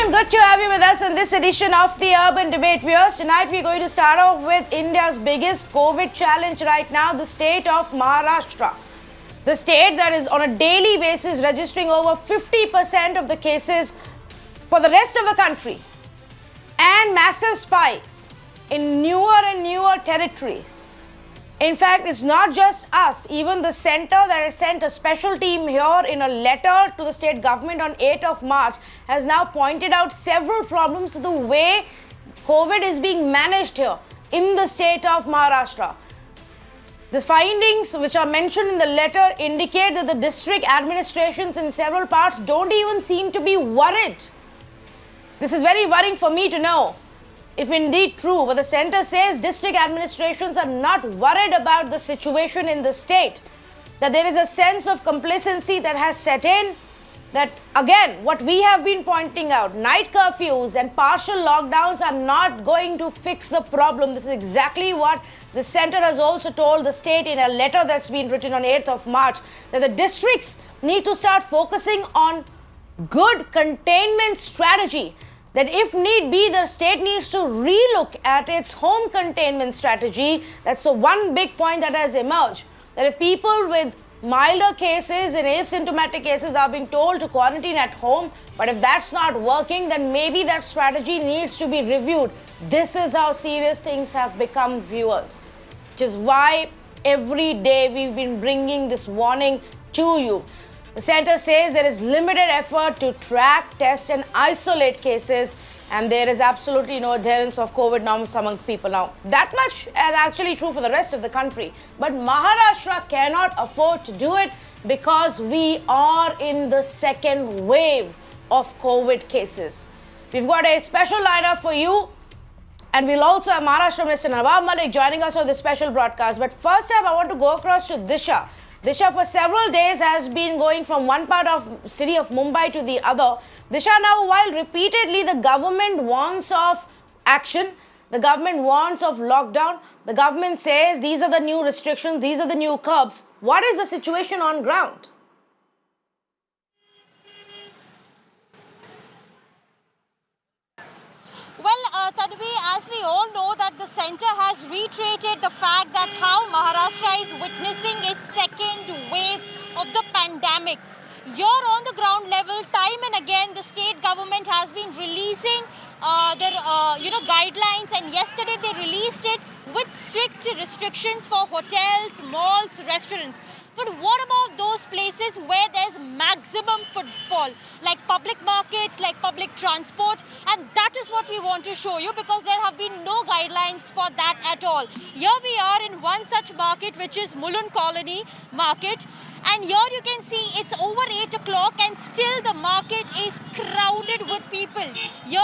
everyone, good to have you with us in this edition of the Urban Debate. Viewers, tonight we're going to start off with India's biggest COVID challenge right now, the state of Maharashtra. The state that is on a daily basis registering over 50% of the cases for the rest of the country, and massive spikes in newer and newer territories. In fact, it's not just us. Even the centre that has sent a special team here in a letter to the state government on 8th of March has now pointed out several problems to the way COVID is being managed here in the state of Maharashtra. The findings which are mentioned in the letter indicate that the district administrations in several parts don't even seem to be worried. This is very worrying for me to know, if indeed true, but the centre says district administrations are not worried about the situation in the state, that there is a sense of complacency that has set in, that again, what we have been pointing out, night curfews and partial lockdowns are not going to fix the problem. This is exactly what the centre has also told the state in a letter that's been written on 8th of March, that the districts need to start focusing on good containment strategy. That if need be, the state needs to relook at its home containment strategy. That's the one big point that has emerged. That if people with milder cases and asymptomatic cases are being told to quarantine at home, but if that's not working, then maybe that strategy needs to be reviewed. This is how serious things have become, viewers. Which is why every day we've been bringing this warning to you. The centre says there is limited effort to track, test and isolate cases, and there is absolutely no adherence of COVID norms among people now. That much is actually true for the rest of the country. But Maharashtra cannot afford to do it because we are in the second wave of COVID cases. We've got a special lineup for you, and we'll also have Maharashtra Minister Nawab Malik joining us on this special broadcast. But first up, I want to go across to Disha. Disha for several days has been going from one part of city of Mumbai to the other. Disha, now while repeatedly the government warns of action, the government warns of lockdown, the government says these are the new restrictions, these are the new curbs. What is the situation on ground? Well, Tanvi, as we all know that the centre has reiterated the fact that how Maharashtra is witnessing its second wave of the pandemic. Here on the ground level, time and again, the state government has been releasing their guidelines, and yesterday they released it with strict restrictions for hotels, malls, restaurants. But what about those places where there's maximum footfall, like public markets, like public transport? And that is what we want to show you, because there have been no guidelines for that at all. Here we are in one such market, which is Mulund Colony Market. And here you can see it's over 8 o'clock and still the market is crowded with people. Here,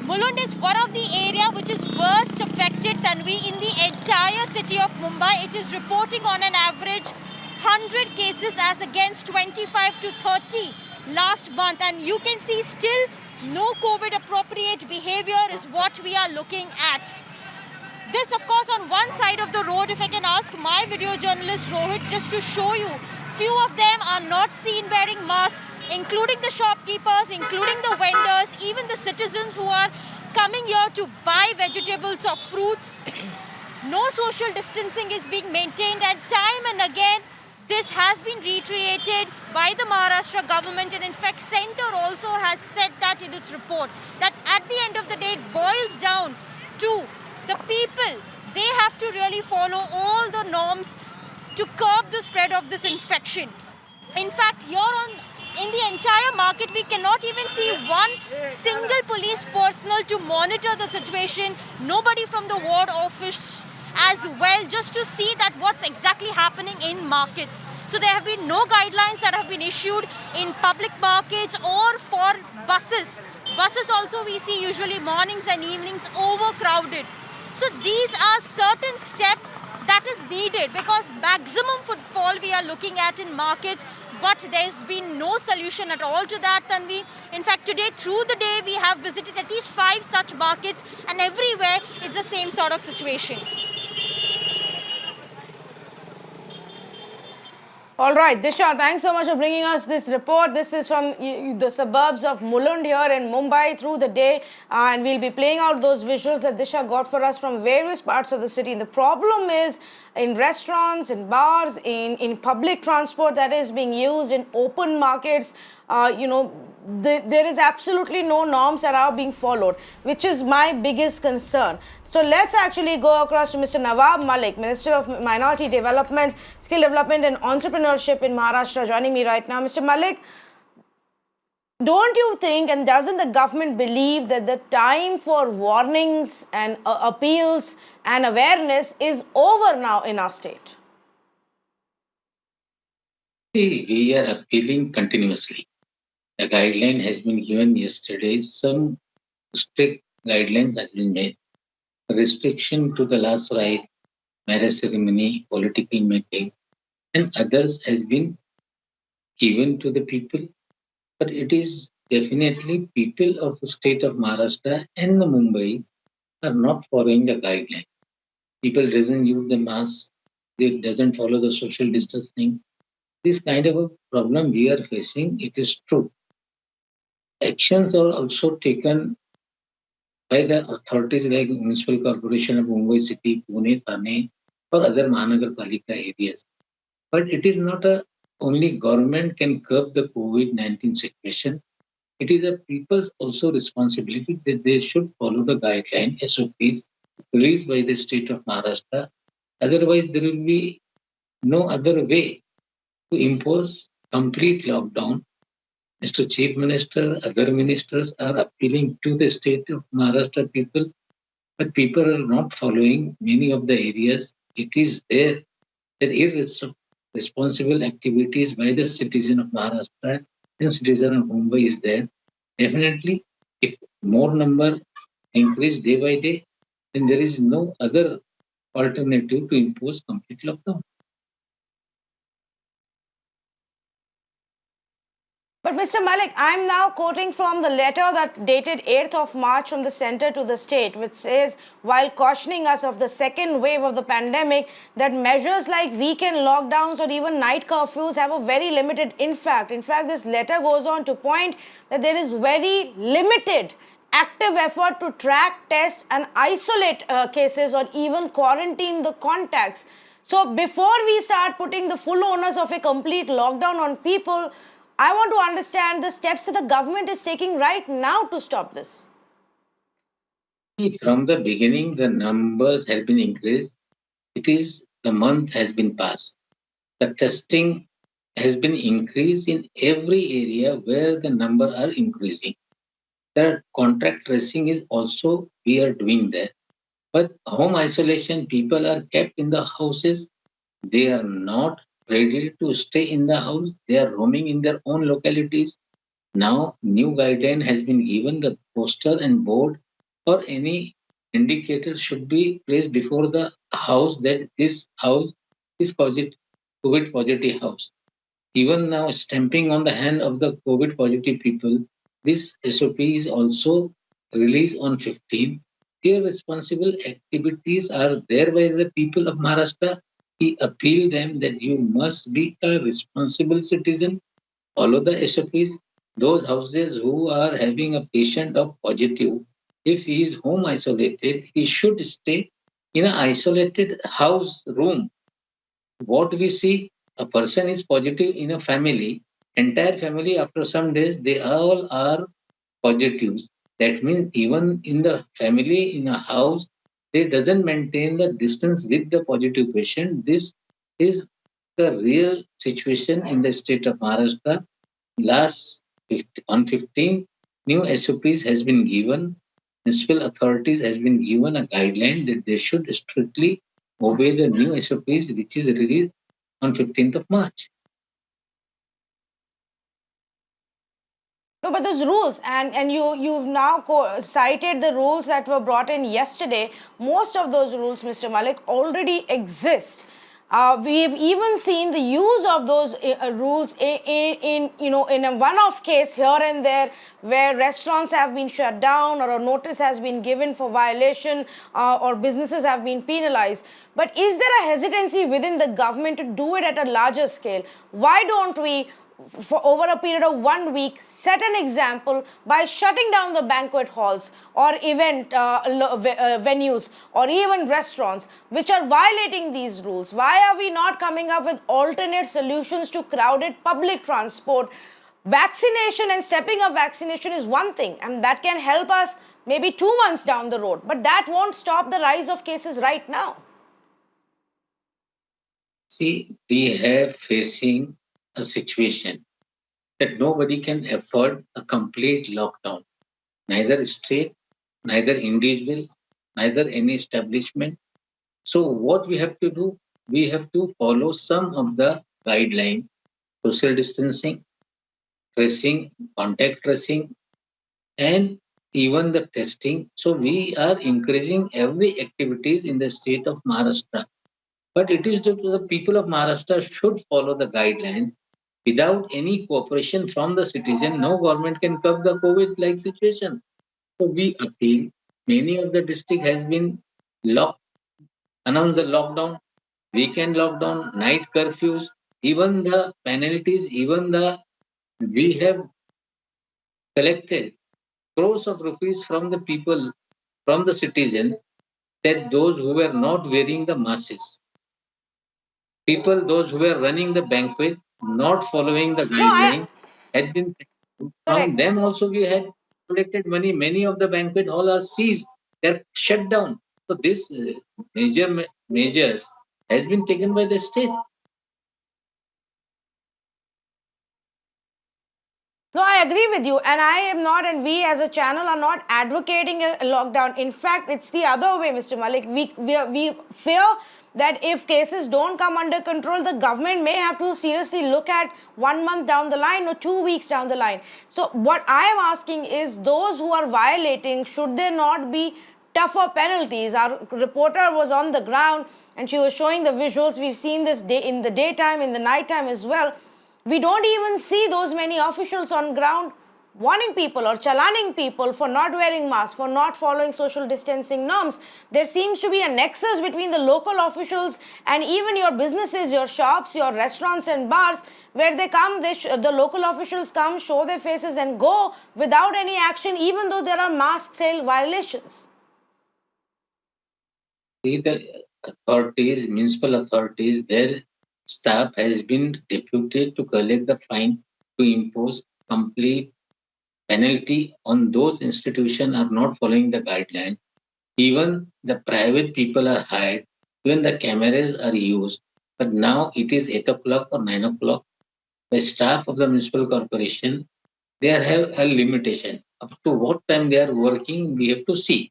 Mulund is one of the area which is worst affected, Tanvi, in the entire city of Mumbai. It is reporting on an average 100 cases as against 25 to 30 last month. And you can see still no COVID appropriate behavior is what we are looking at. This, of course, on one side of the road, if I can ask my video journalist Rohit just to show you, few of them are not seen wearing masks, including the shopkeepers, including the vendors, even the citizens who are coming here to buy vegetables or fruits. No social distancing is being maintained, and time and again, this has been reiterated by the Maharashtra government, and in fact, centre also has said that in its report, that at the end of the day, it boils down to the people. They have to really follow all the norms to curb the spread of this infection. In fact, here in the entire market, we cannot even see one single police personnel to monitor the situation. Nobody from the ward office as well, just to see that what's exactly happening in markets. So there have been no guidelines that have been issued in public markets or for buses. Buses also we see usually mornings and evenings overcrowded. So these are certain steps that is needed, because maximum footfall we are looking at in markets, but there's been no solution at all to that, Tanvi. In fact, today, through the day, we have visited at least 5 such markets, and everywhere it's the same sort of situation. All right, Disha, thanks so much for bringing us this report. This is from the suburbs of Mulund here in Mumbai through the day, and we'll be playing out those visuals that Disha got for us from various parts of the city. And the problem is in restaurants, in bars, in public transport that is being used, in open markets, there is absolutely no norms that are being followed, which is my biggest concern. So let's actually go across to Mr. Nawab Malik, Minister of Minority Development, Skill Development and Entrepreneurship in Maharashtra, joining me right now. Mr. Malik, don't you think, and doesn't the government believe that the time for warnings and appeals and awareness is over now in our state? See, we are appealing continuously. A guideline has been given yesterday. Some strict guidelines have been made. Restriction to the last rite, marriage ceremony, political meeting, and others has been given to the people. But it is definitely people of the state of Maharashtra and the Mumbai are not following the guideline. People doesn't use the mask. They doesn't follow the social distancing. This kind of a problem we are facing, it is true. Actions are also taken by the authorities like Municipal Corporation of Mumbai City, Pune, Thane, or other Mahanagarpalika areas. But it is not only government can curb the COVID-19 situation. It is a people's also responsibility that they should follow the guideline SOPs released by the state of Maharashtra. Otherwise, there will be no other way to impose complete lockdown. Mr. Chief Minister, other ministers are appealing to the state of Maharashtra people, but people are not following many of the areas. It is there that irresponsible activities by the citizen of Maharashtra and citizen of Mumbai is there. Definitely, if more number increase day by day, then there is no other alternative to impose complete lockdown. But Mr. Malik, I'm now quoting from the letter that dated 8th of March from the center to the state, which says, while cautioning us of the second wave of the pandemic, that measures like weekend lockdowns or even night curfews have a very limited impact. In fact, this letter goes on to point that there is very limited active effort to track, test and isolate cases or even quarantine the contacts. So before we start putting the full onus of a complete lockdown on people, I want to understand the steps that the government is taking right now to stop this. From the beginning, the numbers have been increased. It is the month has been passed. The testing has been increased in every area where the number are increasing. The contact tracing is also we are doing that. But home isolation, people are kept in the houses. They are not ready to stay in the house. They are roaming in their own localities. Now, new guideline has been given. The poster and board or any indicator should be placed before the house that this house is COVID positive house. Even now, stamping on the hand of the COVID positive people, this SOP is also released on 15. Irresponsible activities are there by the people of Maharashtra. We appeal them that you must be a responsible citizen, follow the SOPs. Those houses who are having a patient of positive, if he is home isolated, he should stay in an isolated house room. What we see, a person is positive in a family, entire family after some days, they all are positives. That means even in the family, in a house, they doesn't maintain the distance with the positive patient. This is the real situation in the state of Maharashtra. On 15, new SOPs has been given. Municipal authorities has been given a guideline that they should strictly obey the new SOPs, which is released on 15th of March. No, but those rules, and you've now cited the rules that were brought in yesterday. Most of those rules, Mr. Malik, already exist. We've even seen the use of those rules in a one-off case here and there, where restaurants have been shut down or a notice has been given for violation, or businesses have been penalized. But is there a hesitancy within the government to do it at a larger scale? Why don't we, for over a period of 1 week, set an example by shutting down the banquet halls or event venues or even restaurants which are violating these rules? Why are we not coming up with alternate solutions to crowded public transport? Vaccination and stepping up vaccination is one thing, and that can help us maybe 2 months down the road, but that won't stop the rise of cases right now. See, we are facing a situation that nobody can afford a complete lockdown. Neither state, neither individual, neither any establishment. So what we have to do, we have to follow some of the guidelines: social distancing, tracing, contact tracing, and even the testing. So we are encouraging every activities in the state of Maharashtra. But it is the people of Maharashtra should follow the guidelines. Without any cooperation from the citizen, no government can curb the COVID-like situation. So we appeal. Many of the district has been locked, announced the lockdown, weekend lockdown, night curfews, even the penalties, we have collected crores of rupees from the people, from the citizen, that those who were not wearing the masks, people, those who were running the banquet, not following the guideline, had been from Correct. them also we had collected money. Many of the banquet hall are seized, they're shut down. So this measures has been taken by the state. No, I agree with you, and I am not, and we as a channel are not advocating a lockdown. In fact, it's the other way, Mr. Malik. We fear that if cases don't come under control, the government may have to seriously look at 1 month down the line or 2 weeks down the line. So what I am asking is, those who are violating, should there not be tougher penalties? Our reporter was on the ground and she was showing the visuals. We've seen this day in the daytime, in the nighttime as well. We don't even see those many officials on ground warning people or chalaning people for not wearing masks, for not following social distancing norms. There seems to be a nexus between the local officials and even your businesses, your shops, your restaurants and bars, where they come, the local officials come, show their faces and go without any action, even though there are mask sale violations. See, the authorities, municipal authorities, their staff has been deputed to collect the fine, to impose complete penalty on those institutions are not following the guidelines. Even the private people are hired, even the cameras are used. But now it is 8 o'clock or 9 o'clock. The staff of the municipal corporation, they have a limitation. Up to what time they are working, we have to see.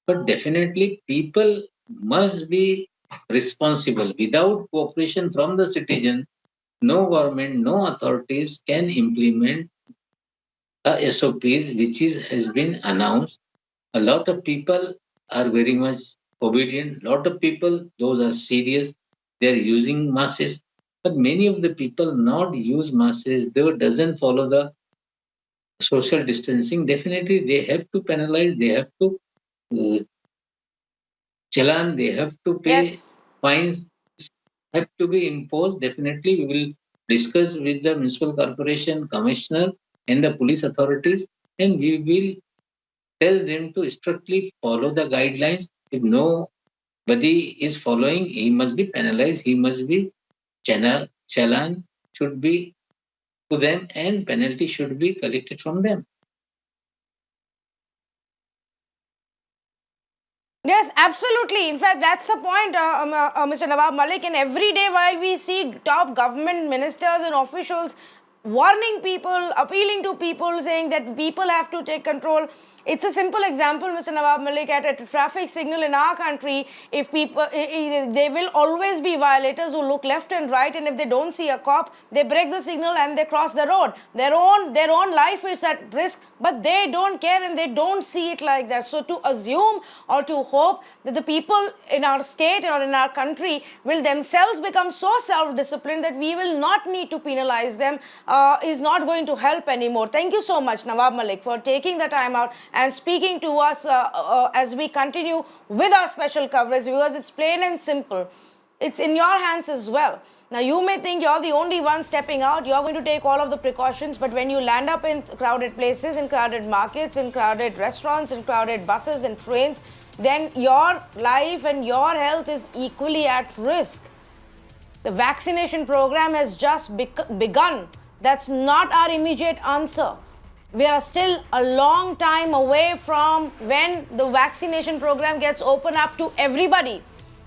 But definitely people must be responsible. Without cooperation from the citizen, no government, no authorities can implement SOPs which has been announced. A lot of people are very much obedient. A lot of people, those are serious, they are using masks. But many of the people not use masks, they doesn't follow the social distancing. Definitely they have to penalize, they have to challan, they have to pay fines, have to be imposed. Definitely we will discuss with the municipal corporation commissioner and the police authorities, and we will tell them to strictly follow the guidelines. If nobody is following, he must be penalized, he must be challan should be to them and penalty should be collected from them. Yes, absolutely. In fact, that's the point, Mr. Nawab Malik. And every day while we see top government ministers and officials warning people, appealing to people, saying that people have to take control. It's a simple example, Mr. Nawab Malik, at a traffic signal in our country. If people, there will always be violators who look left and right, and if they don't see a cop, they break the signal and they cross the road. Their own life is at risk, but they don't care and they don't see it like that. So to assume or to hope that the people in our state or in our country will themselves become so self-disciplined that we will not need to penalize them is not going to help anymore. Thank you so much, Nawab Malik, for taking the time out and speaking to us as we continue with our special coverage, because it's plain and simple. It's in your hands as well. Now, you may think you're the only one stepping out, you're going to take all of the precautions, but when you land up in crowded places, in crowded markets, in crowded restaurants, in crowded buses and trains, then your life and your health is equally at risk. The vaccination program has just begun. That's not our immediate answer. We are still a long time away from when the vaccination program gets opened up to everybody.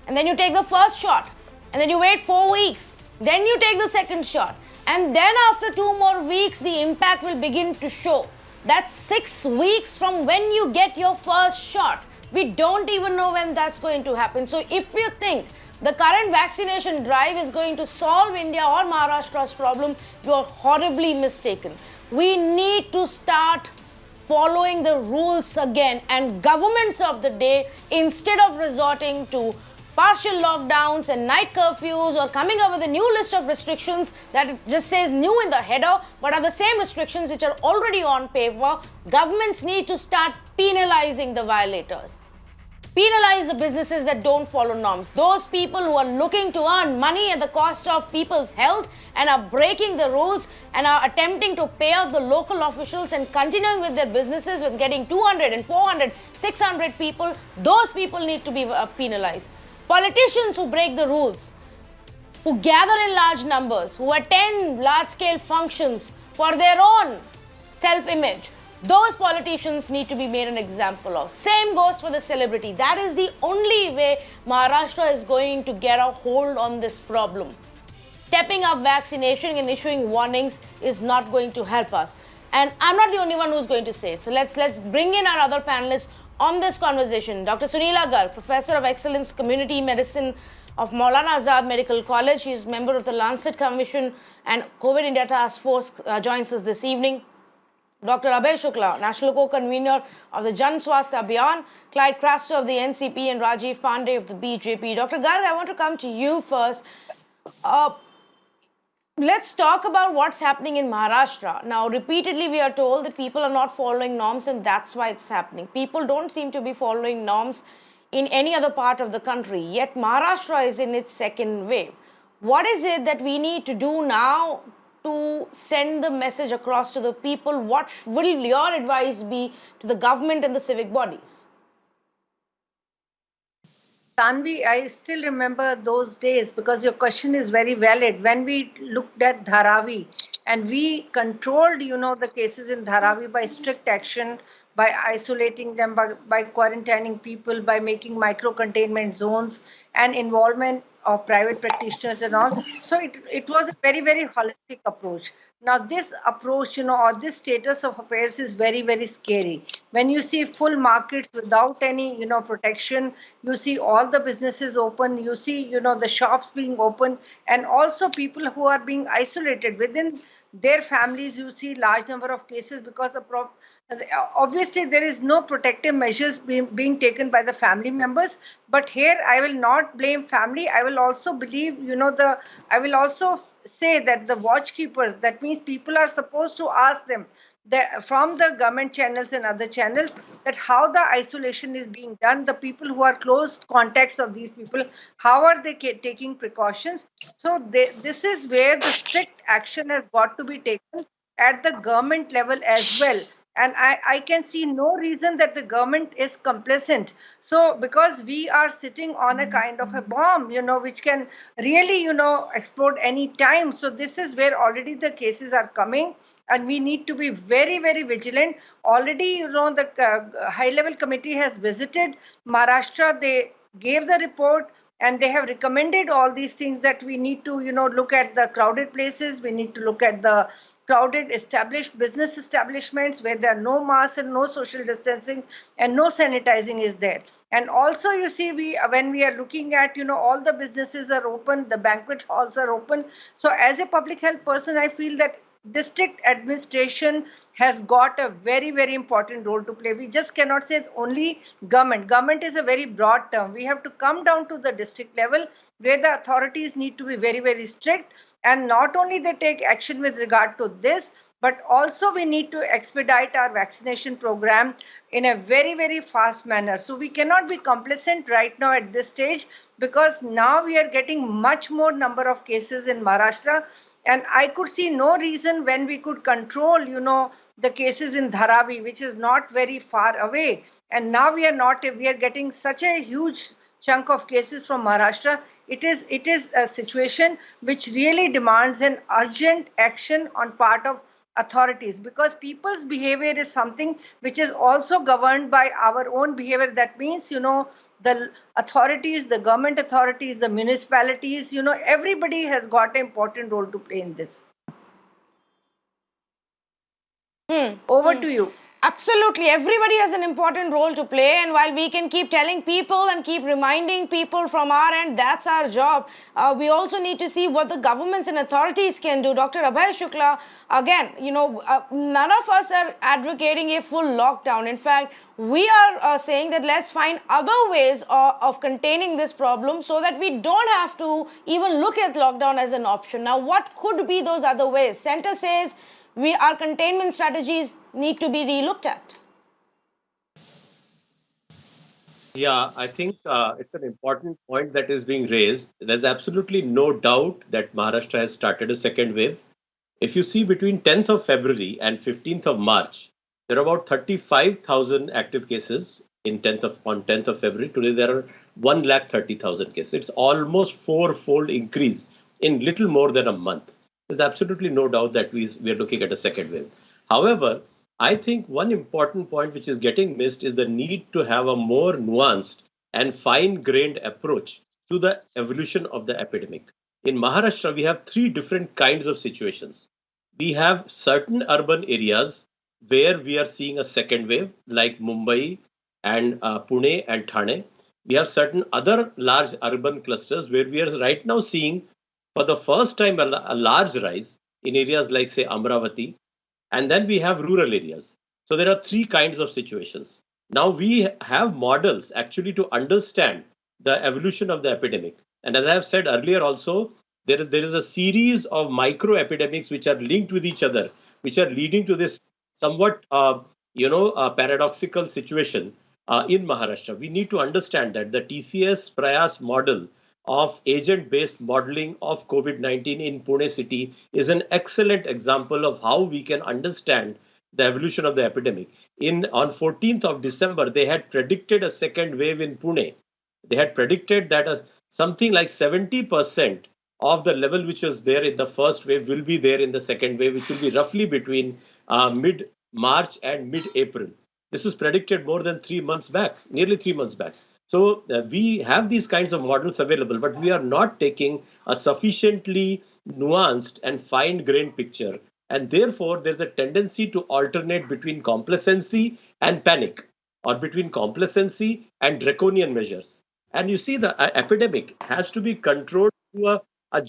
And then you take the first shot, and then you wait 4 weeks. Then you take the second shot. And then after 2 more weeks, the impact will begin to show. That's 6 weeks from when you get your first shot. We don't even know when that's going to happen. So if you think the current vaccination drive is going to solve India or Maharashtra's problem, you are horribly mistaken. We need to start following the rules again, and governments of the day, instead of resorting to partial lockdowns and night curfews or coming up with a new list of restrictions that it just says new in the header but are the same restrictions which are already on paper, governments need to start penalizing the violators. Penalize the businesses that don't follow norms. Those people who are looking to earn money at the cost of people's health and are breaking the rules and are attempting to pay off the local officials and continuing with their businesses with getting 200 and 400, 600 people, those people need to be penalized. Politicians who break the rules, who gather in large numbers, who attend large-scale functions for their own self-image, those politicians need to be made an example of. Same goes for the celebrity. That is the only way Maharashtra is going to get a hold on this problem. Stepping up vaccination and issuing warnings is not going to help us. And I'm not the only one who's going to say it. So let's bring in our other panelists on this conversation. Dr. Suneela Garg, Professor of Excellence Community Medicine of Maulana Azad Medical College. She is member of the Lancet Commission and COVID India Task Force, joins us this evening. Dr. Abhay Shukla, National Co-Convener of the Jan Swasthya Abhiyan, Clyde Craster of the NCP, and Rajiv Pandey of the BJP. Dr. Garg, I want to come to you first. Let's talk about what's happening in Maharashtra. Now, repeatedly we are told that people are not following norms and that's why it's happening. People don't seem to be following norms in any other part of the country, yet Maharashtra is in its second wave. What is it that we need to do now to send the message across to the people? What will your advice be to the government and the civic bodies? Tanvi, I still remember those days because your question is very valid. When we looked at Dharavi and we controlled, the cases in Dharavi by strict action, by isolating them, by quarantining people, by making micro-containment zones and involvement of private practitioners and all. So it was a very, very holistic approach. Now this approach, or this status of affairs is very, very scary. When you see full markets without any, protection, you see all the businesses open, you see, the shops being open, and also people who are being isolated within their families, you see large number of cases because obviously there is no protective measures being taken by the family members. But here I will not blame family. I will also believe, I will also say that the watch keepers, that means people are supposed to ask them from the government channels and other channels that how the isolation is being done, the people who are close contacts of these people, how are they taking precautions. So this is where the strict action has got to be taken at the government level as well. And I can see no reason that the government is complacent. So because we are sitting on a kind of a bomb, which can really, explode any time. So this is where already the cases are coming and we need to be very, very vigilant. Already, the high level committee has visited Maharashtra. They gave the report and they have recommended all these things, that we need to, look at the crowded places, we need to look at the crowded established business establishments where there are no masks and no social distancing and no sanitizing is there. And also, you see, when we are looking at, all the businesses are open, the banquet halls are open. So as a public health person, I feel that district administration has got a very, very important role to play. We just cannot say only government is a very broad term. We have to come down to the district level where the authorities need to be very, very strict, and not only they take action with regard to this, but also we need to expedite our vaccination program in a very, very fast manner. So we cannot be complacent right now at this stage, because now we are getting much more number of cases in Maharashtra, and I could see no reason when we could control, the cases in Dharavi, which is not very far away. And now we are getting such a huge chunk of cases from Maharashtra. It is a situation which really demands an urgent action on part of authorities, because people's behavior is something which is also governed by our own behavior. That means, the authorities, the government authorities, the municipalities, everybody has got an important role to play in this. Over to you. Absolutely. Everybody has an important role to play, and while we can keep telling people and keep reminding people from our end, that's our job, we also need to see what the governments and authorities can do. Dr. Abhay Shukla, again, none of us are advocating a full lockdown. In fact, we are saying that let's find other ways of containing this problem so that we don't have to even look at lockdown as an option. Now, what could be those other ways? Center says our containment strategies need to be relooked at. Yeah, I think it's an important point that is being raised. There's absolutely no doubt that Maharashtra has started a second wave. If you see between 10th of February and 15th of March, there are about 35,000 active cases on 10th of February. Today there are 130,000 cases. It's almost four-fold increase in little more than a month. There's absolutely no doubt that we are looking at a second wave. However, I think one important point which is getting missed is the need to have a more nuanced and fine-grained approach to the evolution of the epidemic. In Maharashtra, we have three different kinds of situations. We have certain urban areas where we are seeing a second wave, like Mumbai and Pune and Thane. We have certain other large urban clusters where we are right now seeing for the first time a large rise in areas like, say, Amravati. And then we have rural areas. So there are three kinds of situations. Now we have models actually to understand the evolution of the epidemic. And as I have said earlier also, there is a series of micro epidemics which are linked with each other, which are leading to this somewhat, paradoxical situation in Maharashtra. We need to understand that the TCS Prayas model of agent-based modeling of COVID-19 in Pune city is an excellent example of how we can understand the evolution of the epidemic. On 14th of December, they had predicted a second wave in Pune. They had predicted that something like 70% of the level which was there in the first wave will be there in the second wave, which will be roughly between mid-March and mid-April. This was predicted more than 3 months back, nearly 3 months back. So we have these kinds of models available, but we are not taking a sufficiently nuanced and fine-grained picture. And therefore, there's a tendency to alternate between complacency and panic, or between complacency and draconian measures. And you see, the epidemic has to be controlled through a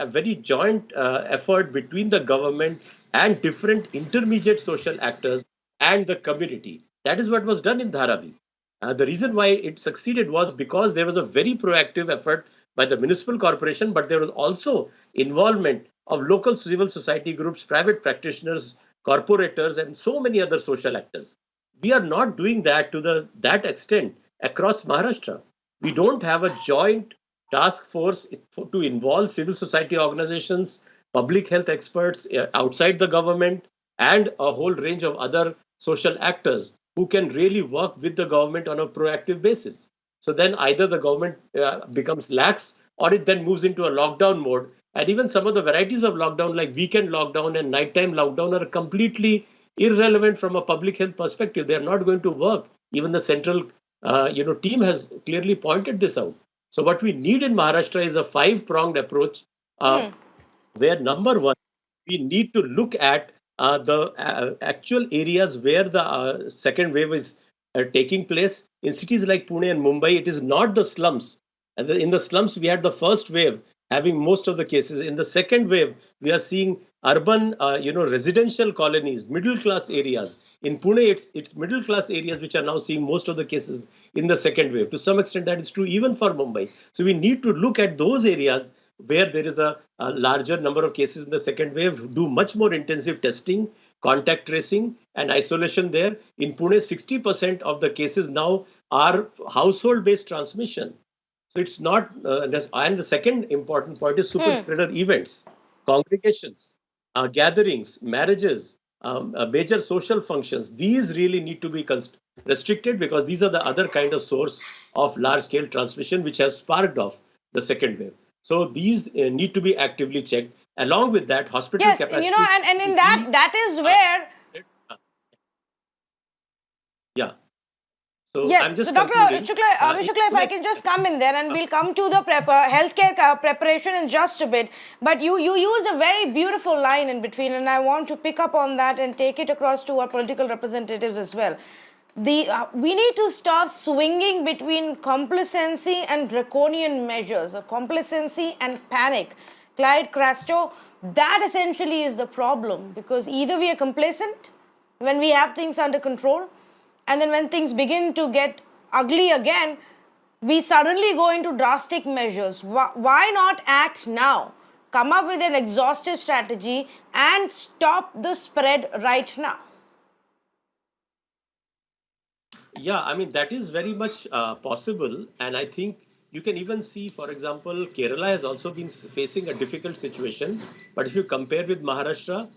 very joint effort between the government and different intermediate social actors and the community. That is what was done in Dharavi. The reason why it succeeded was because there was a very proactive effort by the municipal corporation, but there was also involvement of local civil society groups, private practitioners, corporators, and so many other social actors. We are not doing that to that extent across Maharashtra. We don't have a joint task force to involve civil society organizations, public health experts outside the government, and a whole range of other social actors who can really work with the government on a proactive basis. So then either the government becomes lax, or it then moves into a lockdown mode. And even some of the varieties of lockdown, like weekend lockdown and nighttime lockdown, are completely irrelevant from a public health perspective. They are not going to work. Even the central team has clearly pointed this out. So what we need in Maharashtra is a five-pronged approach, where number one, we need to look at the actual areas where the second wave is taking place. In cities like Pune and Mumbai, it is not the slums. And in the slums, we had the first wave having most of the cases. In the second wave, we are seeing urban, residential colonies, middle class areas. In Pune, it's middle class areas which are now seeing most of the cases in the second wave. To some extent, that is true even for Mumbai. So we need to look at those areas where there is a larger number of cases in the second wave, do much more intensive testing, contact tracing, and isolation there. In Pune, 60% of the cases now are household-based transmission. So it's not, and the second important point is super spreader events, congregations, gatherings, marriages, major social functions. These really need to be restricted, because these are the other kind of source of large-scale transmission which has sparked off the second wave. So these need to be actively checked. Along with that, hospital capacity. And in that is where. Yeah. So Yes, I'm just so Dr. concluding. Shukla, if I can just come in there, and we'll come to the healthcare preparation in just a bit. But you use a very beautiful line in between, and I want to pick up on that and take it across to our political representatives as well. We need to stop swinging between complacency and draconian measures, or complacency and panic. Clyde Crasto, that essentially is the problem, because either we are complacent when we have things under control, and then when things begin to get ugly again, we suddenly go into drastic measures. Why not act now? Come up with an exhaustive strategy and stop the spread right now. Yeah, I mean, that is very much possible. And I think you can even see, for example, Kerala has also been facing a difficult situation. But if you compare with Maharashtra,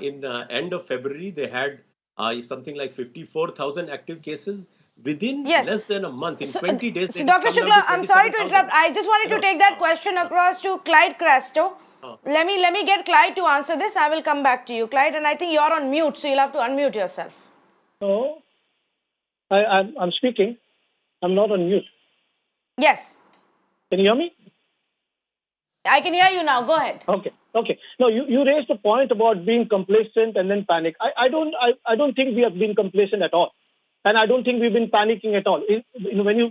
in end of February, they had something like 54,000 active cases. Within less than a month, in 20 days. So Dr. Shukla, I'm sorry to interrupt. I just wanted to take that question across to Clyde Crasto. Let me get Clyde to answer this. I will come back to you, Clyde, and I think you're on mute, so you'll have to unmute yourself. No, I'm speaking. I'm not on mute. Yes. Can you hear me? I can hear you now. Go ahead. Okay. No, you raised the point about being complacent and then panic. I don't think we have been complacent at all, and I don't think we've been panicking at all.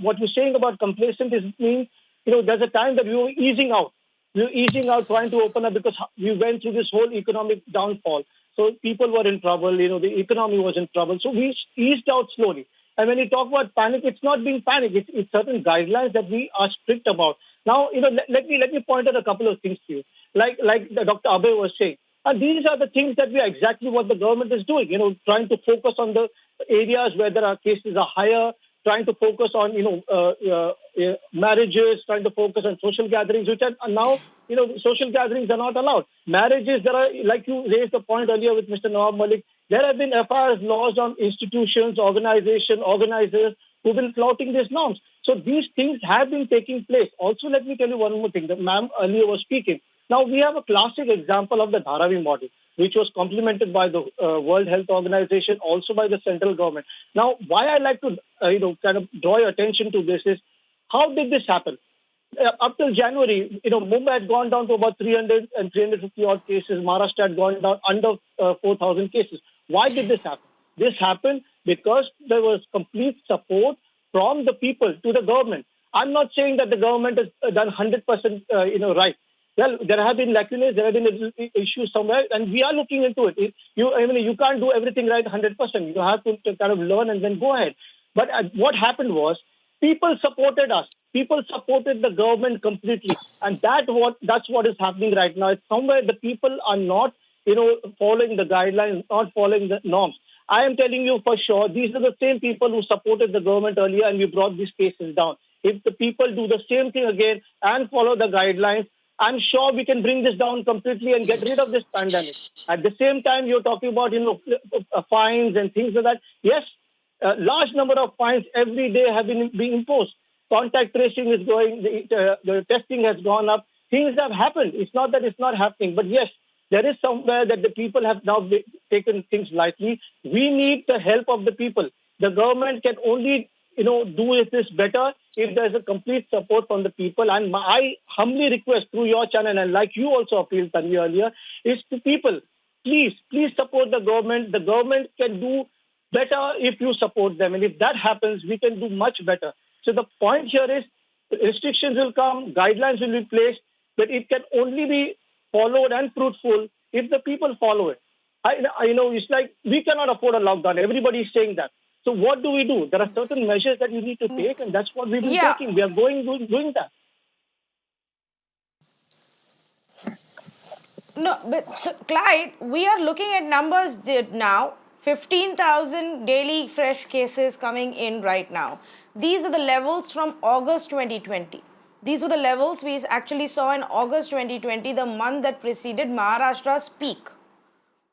What you're saying about complacent means there's a time that we were easing out. We were easing out, trying to open up, because we went through this whole economic downfall. So people were in trouble. The economy was in trouble. So we eased out slowly. And when you talk about panic, it's not being panic. It's certain guidelines that we are strict about. Now, let me point out a couple of things to you. Like Dr. Abhay was saying, and these are the things that we are exactly what the government is doing. Trying to focus on the areas where there are cases are higher, trying to focus on marriages, trying to focus on social gatherings, which are now social gatherings are not allowed. Marriages, there are, like you raised the point earlier with Mr. Nawab Malik, there have been FIRs lodged on institutions, organizers who've been flouting these norms. So these things have been taking place. Also, let me tell you one more thing. The ma'am earlier was speaking. Now, we have a classic example of the Dharavi model, which was complemented by the World Health Organization, also by the central government. Now, why I like to, kind of draw your attention to this is, how did this happen? Up till January, Mumbai had gone down to about 300 and 350 odd cases. Maharashtra had gone down under 4,000 cases. Why did this happen? This happened because there was complete support from the people to the government. I'm not saying that the government has done 100% right. Well, there have been lacunae, there have been issues somewhere, and we are looking into it. You can't do everything right 100%. You have to kind of learn and then go ahead. But what happened was, people supported us. People supported the government completely, and that's what is happening right now. It's somewhere the people are not, following the guidelines, not following the norms. I am telling you for sure, these are the same people who supported the government earlier, and we brought these cases down. If the people do the same thing again and follow the guidelines, I'm sure we can bring this down completely and get rid of this pandemic. At the same time, you're talking about, fines and things like that. Yes, a large number of fines every day have been being imposed. Contact tracing is going, the testing has gone up. Things have happened. It's not that it's not happening, but yes, there is somewhere that the people have now taken things lightly. We need the help of the people. The government can only do this better if there's a complete support from the people. And I humbly request through your channel, and like you also appealed, Tanvi, earlier, is to people, please support the government. The government can do better if you support them. And if that happens, we can do much better. So the point here is restrictions will come, guidelines will be placed, but it can only be followed and fruitful if the people follow it. It's like we cannot afford a lockdown. Everybody is saying that. So what do? There are certain measures that you need to take, and that's what we've been taking. We are doing that. No, but Clyde, we are looking at numbers now. 15,000 daily fresh cases coming in right now. These are the levels from August 2020. These were the levels we actually saw in August 2020, the month that preceded Maharashtra's peak.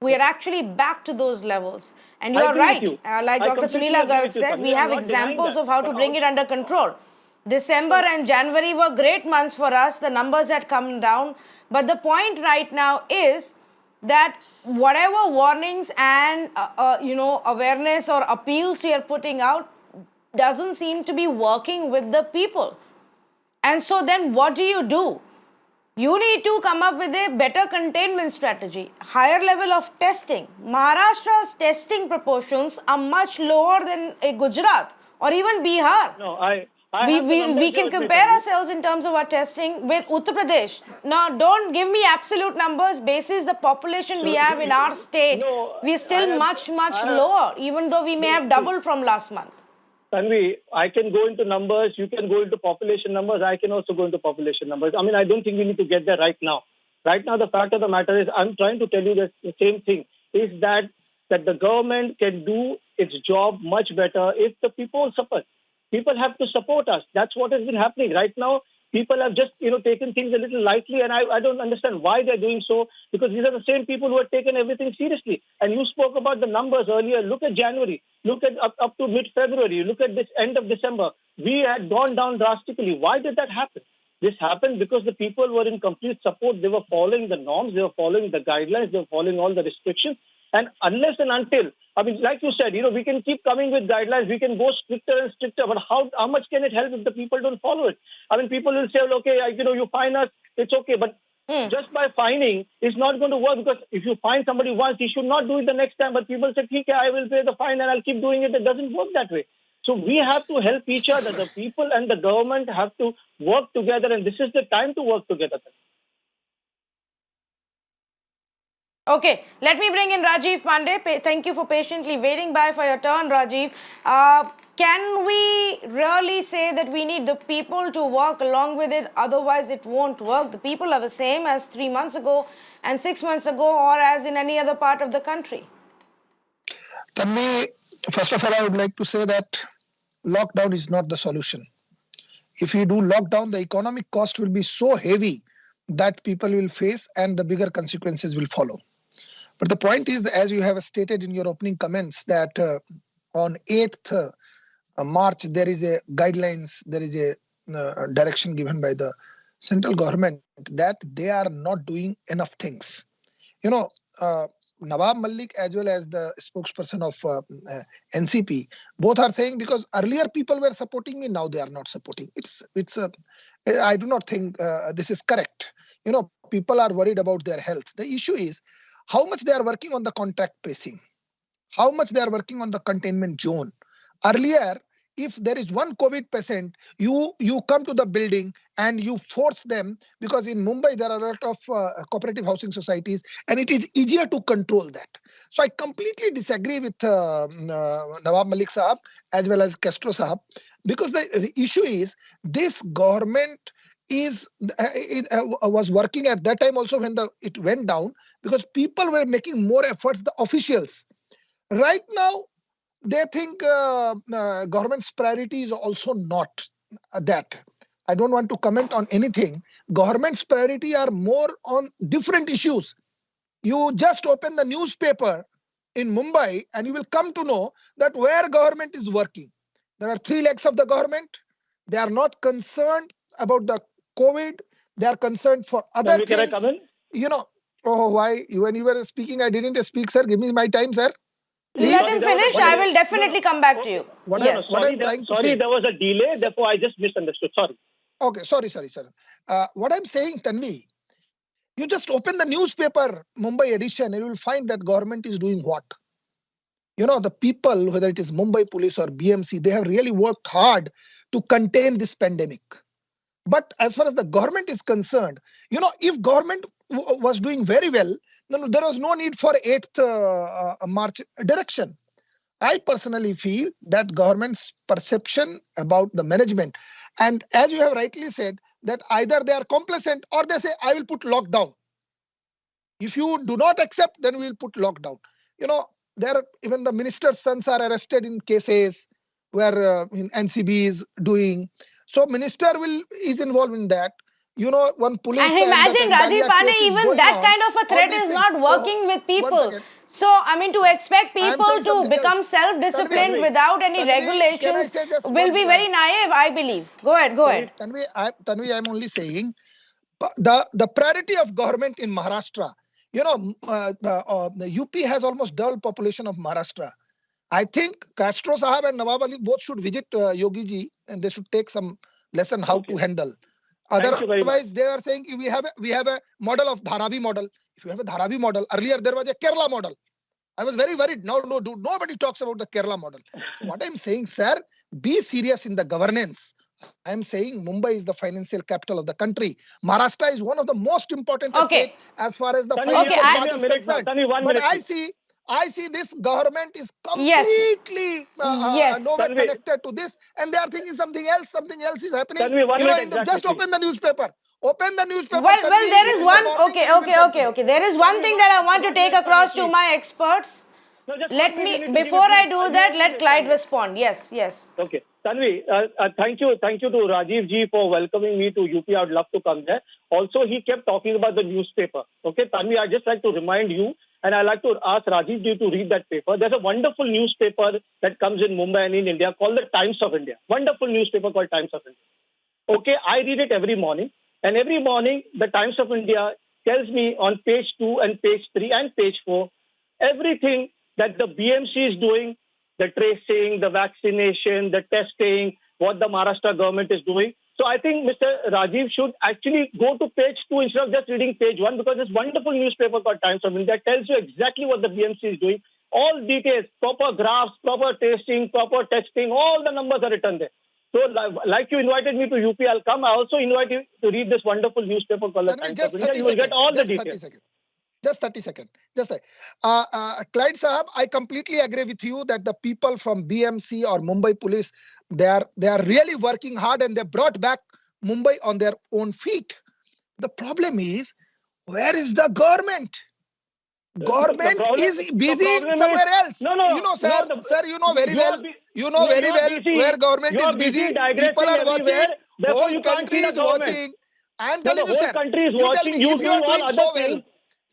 We are actually back to those levels. And you are right. Like Dr. Sunila Garg said, we have examples of how to bring it under control. December and January were great months for us. The numbers had come down. But the point right now is that whatever warnings and awareness or appeals we are putting out doesn't seem to be working with the people. And so then what do? You need to come up with a better containment strategy, higher level of testing. Maharashtra's testing proportions are much lower than a Gujarat or even Bihar. No, we can compare ourselves in terms of our testing with Uttar Pradesh. Now, don't give me absolute numbers. Basis the population we have in our state, we are still much lower, even though we may have doubled from last month. Tanvi, I can go into numbers, you can go into population numbers, I can also go into population numbers. I mean, I don't think we need to get there right now. Right now, the fact of the matter is, I'm trying to tell you the same thing, is that the government can do its job much better if the people support. People have to support us. That's what has been happening. Right now, people have just, taken things a little lightly, and I don't understand why they're doing so, because these are the same people who have taken everything seriously. And you spoke about the numbers earlier. Look at January. Look at up to mid-February. Look at this end of December. We had gone down drastically. Why did that happen? This happened because the people were in complete support. They were following the norms. They were following the guidelines. They were following all the restrictions. And unless and until, like you said, we can keep coming with guidelines. We can go stricter and stricter. But how much can it help if the people don't follow it? People will say, okay, you fine us, it's okay. But just by fining, it's not going to work, because if you fine somebody once, he should not do it the next time. But people say, okay, I will pay the fine and I'll keep doing it. It doesn't work that way. So we have to help each other. The people and the government have to work together, and this is the time to work together. Okay, let me bring in Rajiv Pandey. Thank you for patiently waiting by for your turn, Rajiv. Can we really say that we need the people to work along with it? Otherwise, it won't work. The people are the same as 3 months ago and 6 months ago, or as in any other part of the country. Tanvi, first of all, I would like to say that lockdown is not the solution. If we do lockdown, the economic cost will be so heavy that people will face, and the bigger consequences will follow. But the point is, as you have stated in your opening comments, that on 8th March, there is a guidelines, there is a direction given by the central government that they are not doing enough things. Nawab Malik as well as the spokesperson of NCP, both are saying, because earlier people were supporting me, now they are not supporting. I do not think this is correct. People are worried about their health. The issue is how much they are working on the contact tracing, how much they are working on the containment zone. Earlier, if there is one COVID patient, you come to the building and you force them, because in Mumbai there are a lot of cooperative housing societies, and it is easier to control that. So I completely disagree with Nawab Malik Sahab as well as Castro Sahab, because the issue is this government was working at that time also when it went down, because people were making more efforts, the officials. Right now, they think government's priority is also not that. I don't want to comment on anything. Government's priority are more on different issues. You just open the newspaper in Mumbai and you will come to know that where government is working. There are 3 legs of the government. They are not concerned about the COVID. They are concerned for other things. Can I come in? Why? When you were speaking, I didn't speak, sir. Give me my time, sir. Let Please. him finish. I will definitely come back to you. What Yes. I'm trying to Sorry, say. there was a delay, therefore I just misunderstood. Sorry. Okay, sorry. What I'm saying, Tanvi, you just open the newspaper, Mumbai edition, and you will find that government is doing what? You know, the people, whether it is Mumbai police or BMC, they have really worked hard to contain this pandemic. But as far as the government is concerned, you know, if government was doing very well, then there was no need for 8th March direction. I personally feel that government's perception about the management, and as you have rightly said, that either they are complacent or they say, I will put lockdown. If you do not accept, then we will put lockdown. You know, there even the minister's sons are arrested in cases where NCB is doing. So minister is involved in that. You know, one police. And imagine Rajiv Pandey, even that kind of a threat is not working with people. So, I mean, to expect people to become self-disciplined without any regulations will be very naive, I believe. Go ahead. Tanvi, I'm only saying the priority of government in Maharashtra. You know, the UP has almost double population of Maharashtra. I think Castro Sahab and Nawab Ali both should visit Yogi ji, and they should take some lesson how to handle. Otherwise, they are saying we have a model of Dharavi model. If you have a Dharavi model, earlier there was a Kerala model. I was very worried. Now, nobody talks about the Kerala model. So what I'm saying, sir, be serious in the governance. I'm saying Mumbai is the financial capital of the country. Maharashtra is one of the most important states as far as the financial part is concerned. But I see this government is completely nowhere connected to this, and they are thinking something else is happening. Just open the newspaper. Open the newspaper. Well, there is one. Okay. There is one thing that I want to take across to my experts. Before I do that, let Clyde respond. Yes. Okay. Tanvi, thank you to Rajiv ji for welcoming me to UP. I would love to come there. Also, he kept talking about the newspaper. Okay, Tanvi, I'd just like to remind you, and I'd like to ask Rajiv ji to read that paper. There's a wonderful newspaper that comes in Mumbai and in India called the Times of India. Wonderful newspaper called Times of India. Okay, I read it every morning. And every morning, the Times of India tells me on page 2 and page 3 and page 4, everything that the BMC is doing, the tracing, the vaccination, the testing, what the Maharashtra government is doing. So I think Mr. Rajiv should actually go to page 2 instead of just reading page 1, because this wonderful newspaper called Times of India tells you exactly what the BMC is doing. All details, proper graphs, proper testing, proper testing, all the numbers are written there. So like you invited me to UP, I'll come. I also invite you to read this wonderful newspaper called the Times of India. You will get all the details. Just 30 seconds. Clyde Sahab, I completely agree with you that the people from BMC or Mumbai police, they are really working hard, and they brought back Mumbai on their own feet. The problem is, where is the government? Government is busy somewhere else. You know, sir, you know very well. You know very well where government is busy. People are watching. Whole country is watching. I am telling you, sir. Country is watching. You if you are doing so well.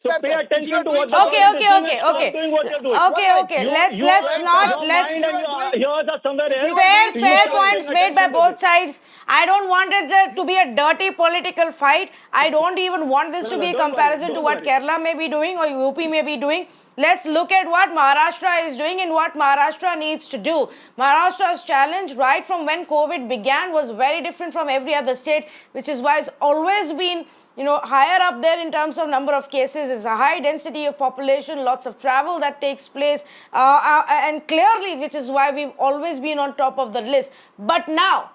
So pay attention to what Okay. Let's not. Fair points made by both sides. I don't want it to be a dirty political fight. I don't even want this to be a comparison to what Kerala may be doing or UP may be doing. Let's look at what Maharashtra is doing and what Maharashtra needs to do. Maharashtra's challenge right from when COVID began was very different from every other state, which is why it's always been higher up there in terms of number of cases. Is a high density of population, lots of travel that takes place, and clearly, which is why we've always been on top of the list. But now,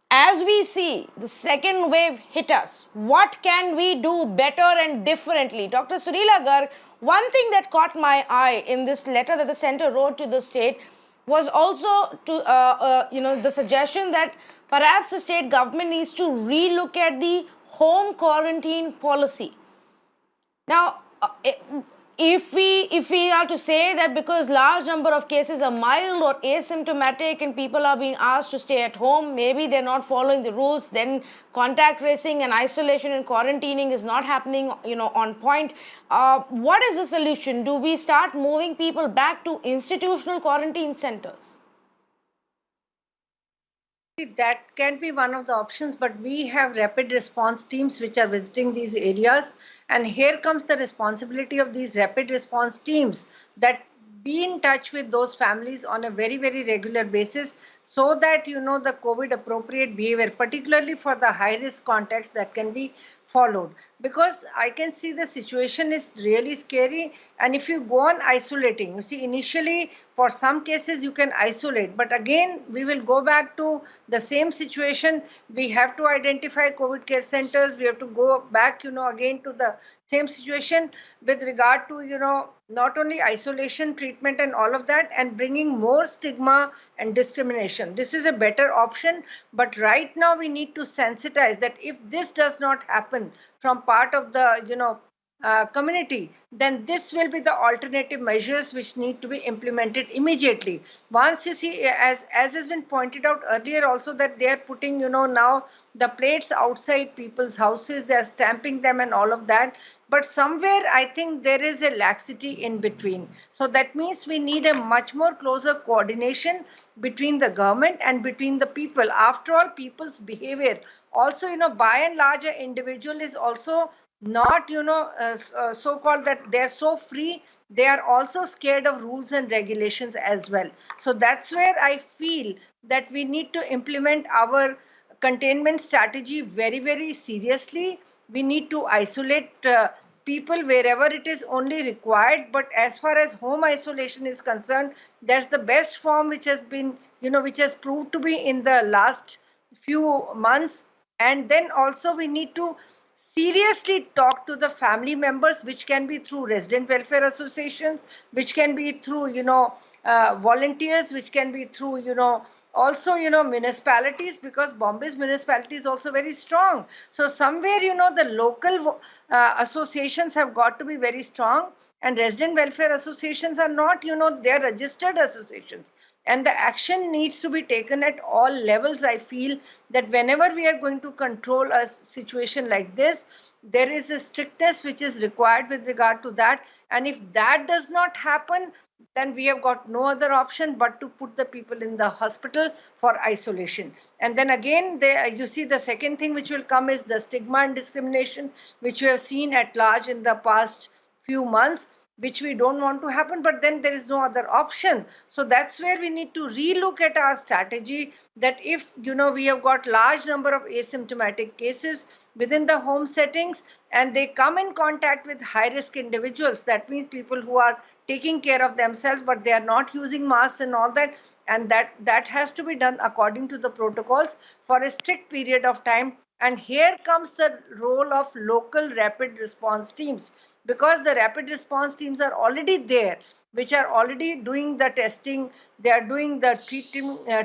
as we see the second wave hit us, what can we do better and differently? Dr. Suneela Garg, one thing that caught my eye in this letter that the center wrote to the state was also to the suggestion that perhaps the state government needs to relook at the home quarantine policy. Now, if we are to say that because large number of cases are mild or asymptomatic and people are being asked to stay at home, maybe they're not following the rules, then contact tracing and isolation and quarantining is not happening, on point. What is the solution? Do we start moving people back to institutional quarantine centers? That can be one of the options, but we have rapid response teams which are visiting these areas, and here comes the responsibility of these rapid response teams, that be in touch with those families on a very, very regular basis, so that the COVID appropriate behavior, particularly for the high risk contacts, that can be followed. Because I can see the situation is really scary, and if you go on isolating, you see, initially for some cases you can isolate, but again we will go back to the same situation. We have to identify COVID care centers, we have to go back again to the same situation with regard to not only isolation treatment and all of that, and bringing more stigma and discrimination. This is a better option, but right now we need to sensitize that if this does not happen from part of the community, then this will be the alternative measures which need to be implemented immediately. Once you see, as has been pointed out earlier also, that they are putting now the plates outside people's houses, they are stamping them and all of that, but somewhere I think there is a laxity in between. So that means we need a much more closer coordination between the government and between the people. After all, people's behavior also, by and large, an individual is also not so called that they're so free, they are also scared of rules and regulations as well. So that's where I feel that we need to implement our containment strategy very, very seriously. We need to isolate people wherever it is only required, but as far as home isolation is concerned, that's the best form which has been which has proved to be in the last few months. And then also we need to seriously talk to the family members, which can be through resident welfare associations, which can be through volunteers, which can be through also municipalities, because Bombay's municipality is also very strong. So somewhere the local associations have got to be very strong, and resident welfare associations are not they're registered associations, and the action needs to be taken at all levels. I feel that whenever we are going to control a situation like this, there is a strictness which is required with regard to that, and if that does not happen, then we have got no other option but to put the people in the hospital for isolation. And then again, you see, the second thing which will come is the stigma and discrimination, which we have seen at large in the past few months, which we don't want to happen, but then there is no other option. So that's where we need to relook at our strategy, that if we have got large number of asymptomatic cases within the home settings and they come in contact with high risk individuals, that means people who are taking care of themselves but they are not using masks and all that, and that has to be done according to the protocols for a strict period of time. And here comes the role of local rapid response teams, because the rapid response teams are already there, which are already doing the testing, they are doing the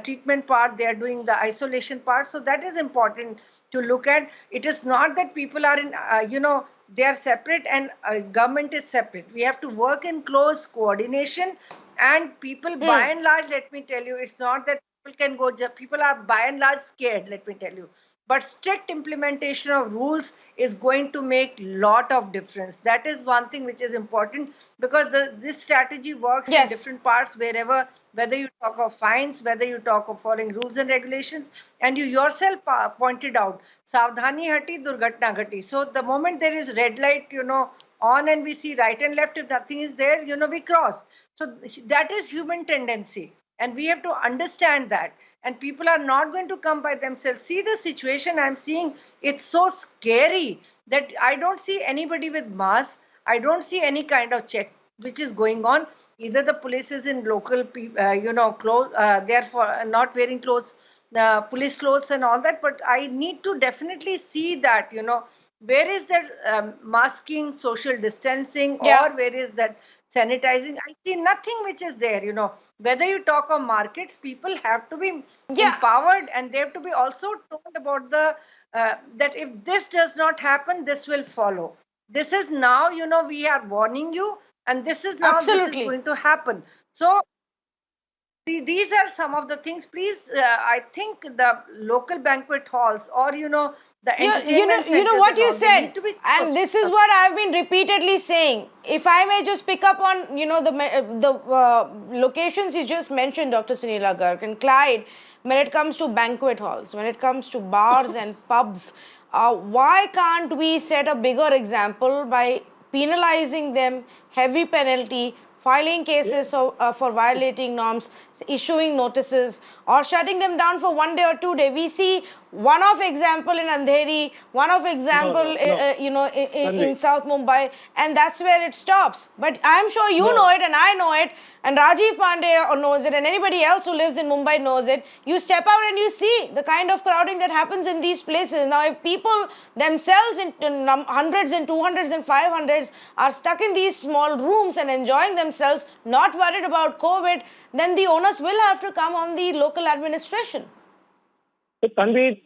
treatment part, they are doing the isolation part. So that is important to look at. It is not that people are in they are separate and government is separate. We have to work in close coordination, and people by and large, let me tell you, it's not that people can go, people are by and large scared, let me tell you. But strict implementation of rules is going to make lot of difference. That is one thing which is important, because this strategy works in different parts, wherever, whether you talk of fines, whether you talk of following rules and regulations. And you yourself pointed out, Savdhani hati, Durghatna ghati. So the moment there is red light, on, and we see right and left, if nothing is there, we cross. So that is human tendency, and we have to understand that. And people are not going to come by themselves. See the situation I'm seeing, it's so scary that I don't see anybody with masks. I don't see any kind of check which is going on. Either the police is in local, clothes, therefore not wearing clothes, police clothes and all that. But I need to definitely see that, where is that masking, social distancing, or where is that sanitizing? I see nothing which is there. Whether you talk of markets, people have to be empowered, and they have to be also told about the that if this does not happen, this will follow. This is now, we are warning you, and this is now this is going to happen. So these are some of the things. Please, I think the local banquet halls, or the entertainment centers, what you said, and this is what I've been repeatedly saying. If I may just pick up on the locations you just mentioned, Dr. Suneela Garg and Clyde, when it comes to banquet halls, when it comes to bars and pubs, why can't we set a bigger example by penalizing them, heavy penalty filing cases for violating norms, issuing notices, or shutting them down for 1 day or 2 day. We see one-off example in Andheri, one-off example, in South Mumbai, and that's where it stops. But I'm sure you know it, and I know it, and Rajiv Pandey knows it, and anybody else who lives in Mumbai knows it. You step out and you see the kind of crowding that happens in these places. Now, if people themselves in hundreds and 200s and 500s are stuck in these small rooms and enjoying themselves, not worried about COVID, then the onus will have to come on the local administration. So, Tanvi,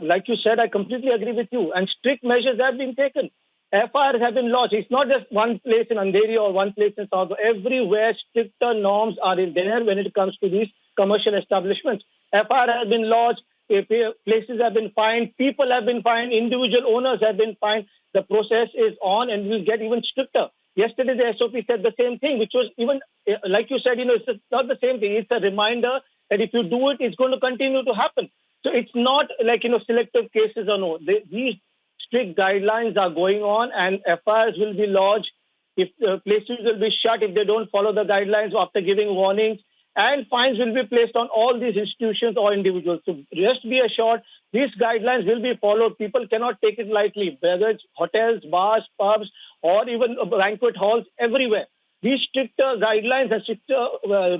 like you said, I completely agree with you. And strict measures have been taken. FIRs have been lodged. It's not just one place in Andheri or one place in South. Everywhere, stricter norms are in there when it comes to these commercial establishments. FIR has been lodged. Places have been fined. People have been fined. Individual owners have been fined. The process is on and will get even stricter. Yesterday, the SOP said the same thing, which was even, like you said, it's not the same thing. It's a reminder that if you do it, it's going to continue to happen. So it's not like, selective cases or no. These strict guidelines are going on and FIRs will be lodged. If places will be shut if they don't follow the guidelines after giving warnings, and fines will be placed on all these institutions or individuals. So just be assured, these guidelines will be followed. People cannot take it lightly, whether it's hotels, bars, pubs, or even banquet halls, everywhere. These stricter guidelines and stricter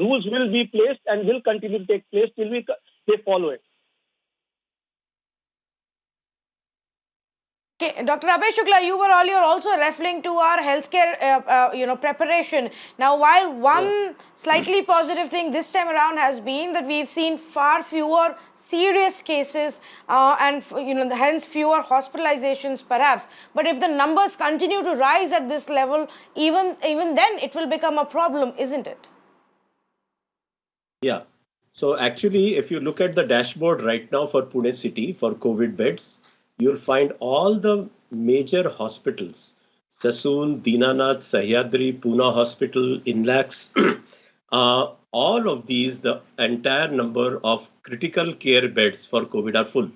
rules will be placed and will continue to take place till they follow it. Okay, Dr. Abhay Shukla, you were earlier also referring to our healthcare, preparation. Now, while one slightly positive thing this time around has been that we've seen far fewer serious cases and, hence fewer hospitalizations perhaps. But if the numbers continue to rise at this level, even then it will become a problem, isn't it? Yeah. So actually, if you look at the dashboard right now for Pune city for COVID beds, you'll find all the major hospitals, Sassoon, Dinanath, Sahyadri, Pune Hospital, Inlax, all of these, the entire number of critical care beds for COVID are full.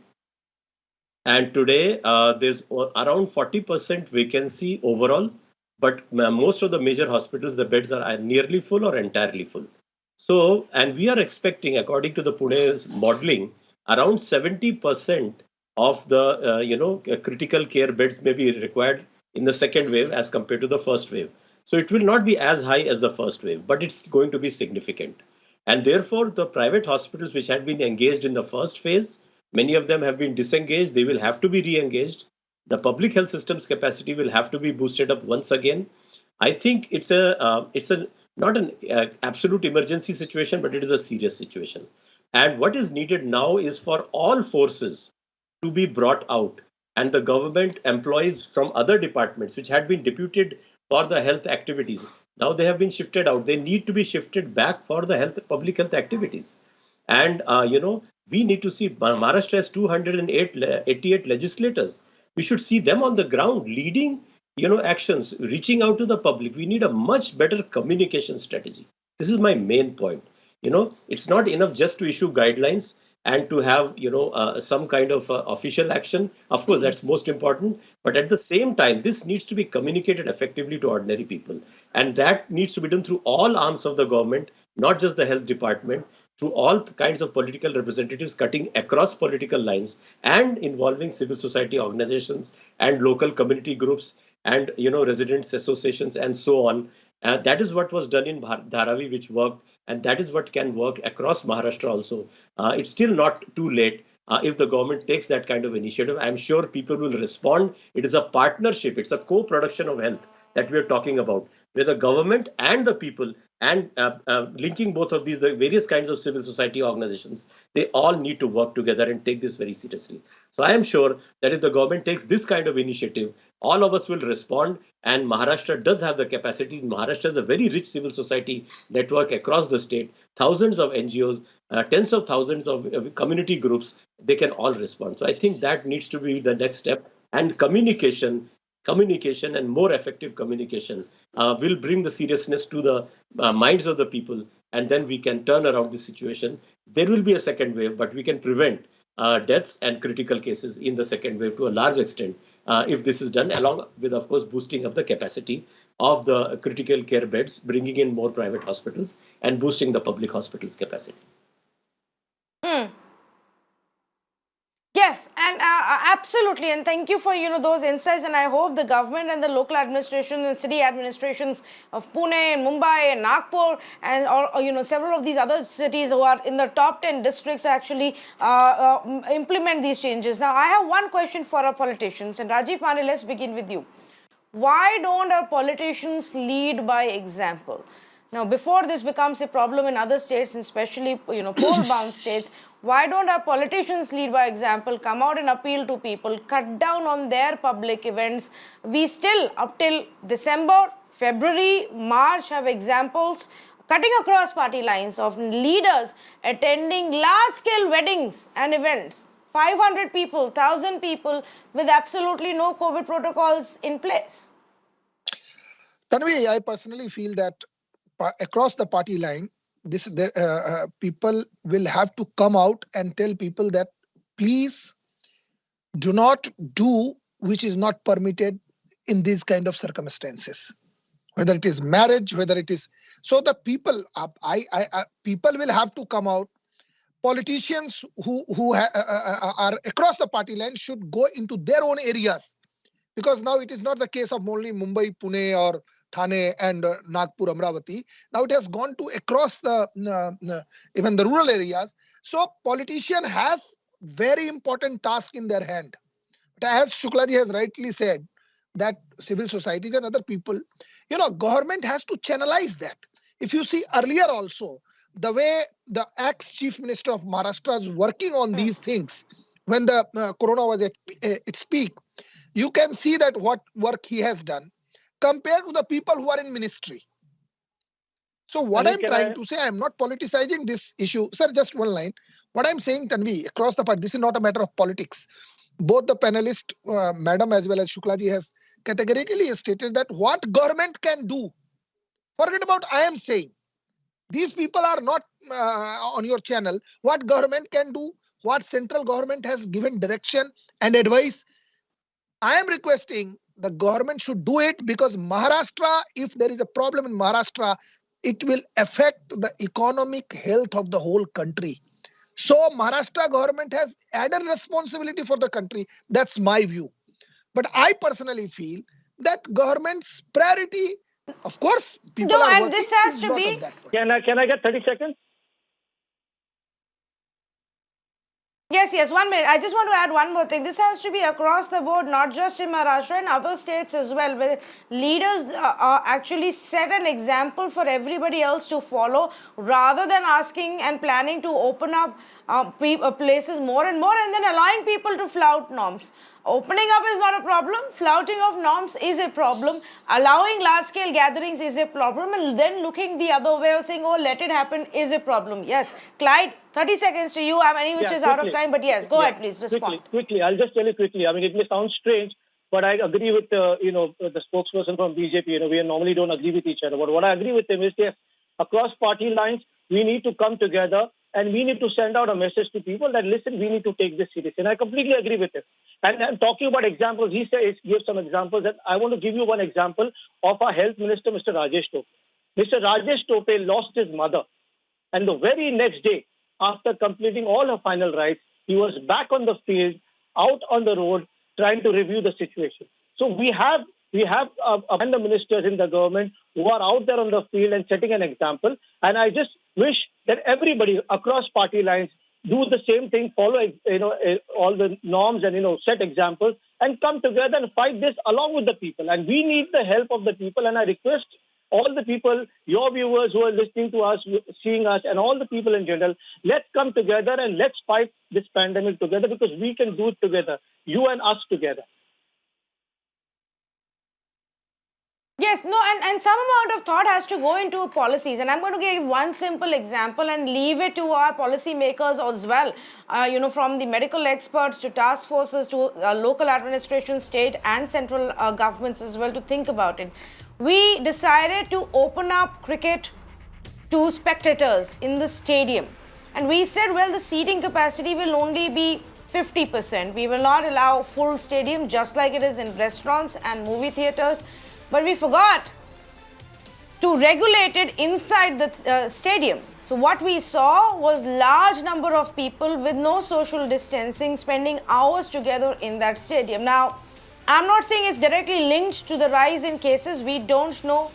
And today, there's around 40% vacancy overall, but most of the major hospitals, the beds are nearly full or entirely full. So, and we are expecting, according to the Pune's modeling, around 70% of the critical care beds may be required in the second wave as compared to the first wave. So it will not be as high as the first wave, but it's going to be significant. And therefore, the private hospitals which had been engaged in the first phase, many of them have been disengaged. They will have to be re-engaged. The public health system's capacity will have to be boosted up once again. I think it's not an absolute emergency situation, but it is a serious situation. And what is needed now is for all forces to be brought out, and the government employees from other departments which had been deputed for the health activities, now they have been shifted out. They need to be shifted back for the public health activities. And we need to see Maharashtra has 288 legislators. We should see them on the ground leading actions, reaching out to the public. We need a much better communication strategy. This is my main point. It's not enough just to issue guidelines and to have, some kind of official action. Of course, that's most important. But at the same time, this needs to be communicated effectively to ordinary people. And that needs to be done through all arms of the government, not just the health department, through all kinds of political representatives cutting across political lines and involving civil society organizations and local community groups and, residents associations and so on. That is what was done in Dharavi, which worked, and that is what can work across Maharashtra also. It's still not too late. If the government takes that kind of initiative, I'm sure people will respond. It is a partnership. It's a co-production of health that we're talking about, where the government and the people and linking both of these, the various kinds of civil society organizations, they all need to work together and take this very seriously. So I am sure that if the government takes this kind of initiative, all of us will respond. And Maharashtra does have the capacity. Maharashtra has a very rich civil society network across the state, thousands of NGOs, tens of thousands of community groups. They can all respond. So I think that needs to be the next step. And communication and more effective communication will bring the seriousness to the minds of the people. And then we can turn around the situation. There will be a second wave, but we can prevent deaths and critical cases in the second wave to a large extent if this is done, along with, of course, boosting up the capacity of the critical care beds, bringing in more private hospitals and boosting the public hospitals capacity. Yes, and absolutely, and thank you for those insights. And I hope the government and the local administration and city administrations of Pune and Mumbai and Nagpur and or several of these other cities who are in the top 10 districts actually implement these changes. Now, I have one question for our politicians, and Rajiv Pandey, let's begin with you. Why don't our politicians lead by example? Now, before this becomes a problem in other states, and especially poll-bound states, why don't our politicians lead by example, come out and appeal to people, cut down on their public events? We still, up till December, February, March, have examples cutting across party lines of leaders attending large-scale weddings and events. 500 people, 1,000 people with absolutely no COVID protocols in place. Tanvi, I personally feel that across the party line, people will have to come out and tell people that please do not do which is not permitted in these kind of circumstances. Whether it is marriage, whether it is so, the people, people will have to come out. Politicians who are across the party line should go into their own areas, because now it is not the case of only Mumbai, Pune or Thane and Nagpur, Amravati. Now it has gone to across the even the rural areas. So politician has very important task in their hand. But as Shuklaji has rightly said, that civil societies and other people, government has to channelize that. If you see earlier also, the way the ex-chief minister of Maharashtra is working on these things, when the corona was at its peak, you can see that what work he has done compared to the people who are in ministry. So what I'm trying to say, I'm not politicizing this issue. Sir, just one line. What I'm saying, Tanvi, across the party, this is not a matter of politics. Both the panelists, Madam as well as Shuklaji, has categorically stated that what government can do. Forget about I am saying. These people are not on your channel. What government can do, what central government has given direction and advice. I am requesting the government should do it, because Maharashtra, if there is a problem in Maharashtra, it will affect the economic health of the whole country. So Maharashtra government has added responsibility for the country. That's my view. But I personally feel that government's priority, of course, people are and working, this has to be. Can I get 30 seconds? Yes, 1 minute. I just want to add one more thing. This has to be across the board, not just in Maharashtra, in other states as well, where leaders actually set an example for everybody else to follow, rather than asking and planning to open up places more and more and then allowing people to flout norms. Opening up is not a problem. Flouting of norms is a problem. Allowing large-scale gatherings is a problem. And then looking the other way of saying, oh, let it happen is a problem. Yes. Clyde, 30 seconds to you. Which is out of time. But yes, go ahead, please respond. Quickly. I'll just tell you quickly. It may sound strange, but I agree with the spokesperson from BJP. We normally don't agree with each other. But what I agree with him is that across party lines, we need to come together and we need to send out a message to people that, listen, we need to take this seriously. And I completely agree with him. And I'm talking about examples. He gave some examples. And I want to give you one example of our health minister, Mr. Rajesh Tope. Mr. Rajesh Tope lost his mother. And the very next day, after completing all her final rites, he was back on the field, out on the road, trying to review the situation. So we have the ministers in the government who are out there on the field and setting an example. And I just wish that everybody across party lines do the same thing, follow all the norms and set examples and come together and fight this along with the people. And we need the help of the people. And I request all the people, your viewers who are listening to us, seeing us, and all the people in general, let's come together and let's fight this pandemic together, because we can do it together, you and us together. Yes, no, and some amount of thought has to go into policies. And I'm going to give one simple example and leave it to our policymakers as well, from the medical experts to task forces to local administration, state and central governments as well, to think about it. We decided to open up cricket to spectators in the stadium. And we said, well, the seating capacity will only be 50%. We will not allow full stadium just like it is in restaurants and movie theaters. But we forgot to regulate it inside the stadium. So what we saw was large number of people with no social distancing spending hours together in that stadium. Now, I'm not saying it's directly linked to the rise in cases, we don't know.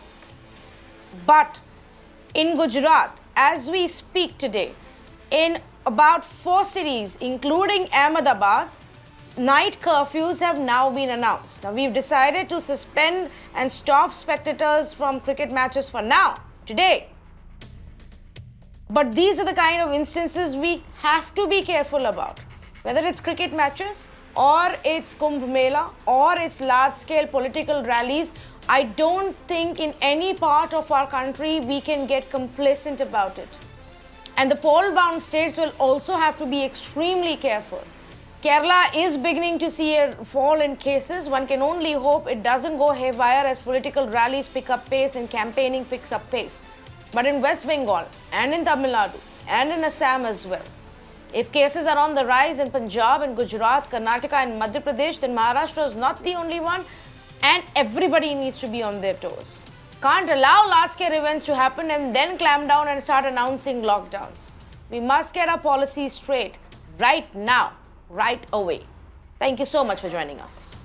But in Gujarat, as we speak today, in about 4 cities, including Ahmedabad, night curfews have now been announced. Now, we've decided to suspend and stop spectators from cricket matches for now, today. But these are the kind of instances we have to be careful about. Whether it's cricket matches, or it's Kumbh Mela, or it's large-scale political rallies, I don't think in any part of our country we can get complacent about it. And the poll-bound states will also have to be extremely careful. Kerala is beginning to see a fall in cases. One can only hope it doesn't go haywire as political rallies pick up pace and campaigning picks up pace. But in West Bengal and in Tamil Nadu and in Assam as well, if cases are on the rise in Punjab and Gujarat, Karnataka and Madhya Pradesh, then Maharashtra is not the only one, and everybody needs to be on their toes. Can't allow large-scale events to happen and then clamp down and start announcing lockdowns. We must get our policies straight right now, right away. Thank you so much for joining us.